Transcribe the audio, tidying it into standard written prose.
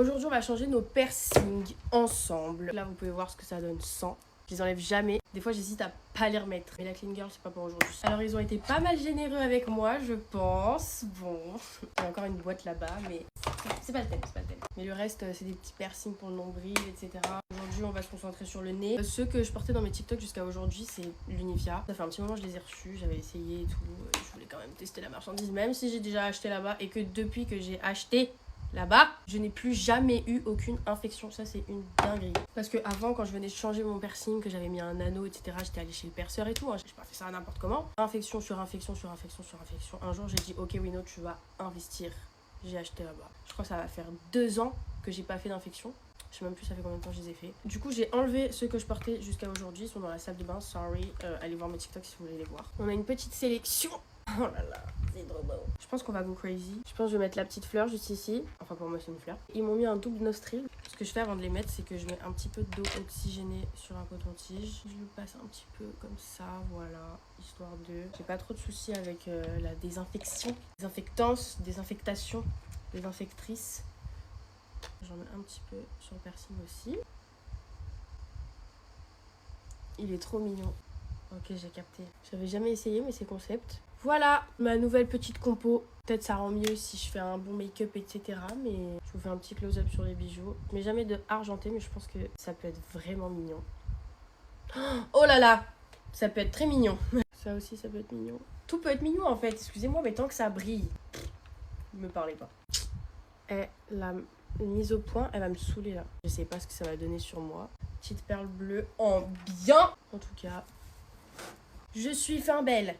Aujourd'hui, on va changer nos piercings ensemble. Là, vous pouvez voir ce que ça donne sans. Je les enlève jamais. Des fois, j'hésite à pas les remettre. Mais la clean girl, c'est pas pour aujourd'hui. Alors, ils ont été pas mal généreux avec moi, je pense. Bon, il y a encore une boîte là-bas, mais c'est pas le thème, c'est pas le thème. Mais le reste, c'est des petits piercings pour le nombril, etc. Aujourd'hui, on va se concentrer sur le nez. Ceux que je portais dans mes TikTok jusqu'à aujourd'hui, c'est l'Unifia. Ça fait un petit moment que je les ai reçus, j'avais essayé et tout. Je voulais quand même tester la marchandise, même si j'ai déjà acheté là-bas et que depuis que j'ai acheté là-bas, je n'ai plus jamais eu aucune infection. Ça, c'est une dinguerie. Parce que avant, quand je venais de changer mon piercing, que j'avais mis un anneau, etc., j'étais allée chez le perceur et tout. Hein. J'ai pas fait ça n'importe comment. Infection sur infection sur infection sur infection. Un jour, j'ai dit, ok, Wino, tu vas investir. J'ai acheté là-bas. Je crois que ça va faire 2 ans que j'ai pas fait d'infection. Je sais même plus ça fait combien de temps je les ai fait. Du coup, j'ai enlevé ceux que je portais jusqu'à aujourd'hui. Ils sont dans la salle de bain. Sorry. Allez voir mes TikTok si vous voulez les voir. On a une petite sélection. Oh là là, c'est trop beau. Je pense qu'on va go crazy. Je pense que je vais mettre la petite fleur juste ici. Enfin, pour moi, c'est une fleur. Ils m'ont mis un double nostril. Ce que je fais avant de les mettre, c'est que je mets un petit peu d'eau oxygénée sur un coton-tige. Je le passe un petit peu comme ça, voilà. Histoire de... J'ai pas trop de soucis avec la désinfection. Désinfectance, désinfectation, désinfectrice. J'en mets un petit peu sur le piercing aussi. Il est trop mignon. Ok, j'ai capté. J'avais jamais essayé, mais c'est concept. Voilà, ma nouvelle petite compo. Peut-être ça rend mieux si je fais un bon make-up, etc. Mais je vous fais un petit close-up sur les bijoux. Mais jamais de argenté, mais je pense que ça peut être vraiment mignon. Oh là là, ça peut être très mignon. Ça aussi, ça peut être mignon. Tout peut être mignon en fait, excusez-moi, mais tant que ça brille. Ne me parlez pas. Et la mise au point, elle va me saouler là. Je sais pas ce que ça va donner sur moi. Petite perle bleue en bien. En tout cas, je suis fin belle.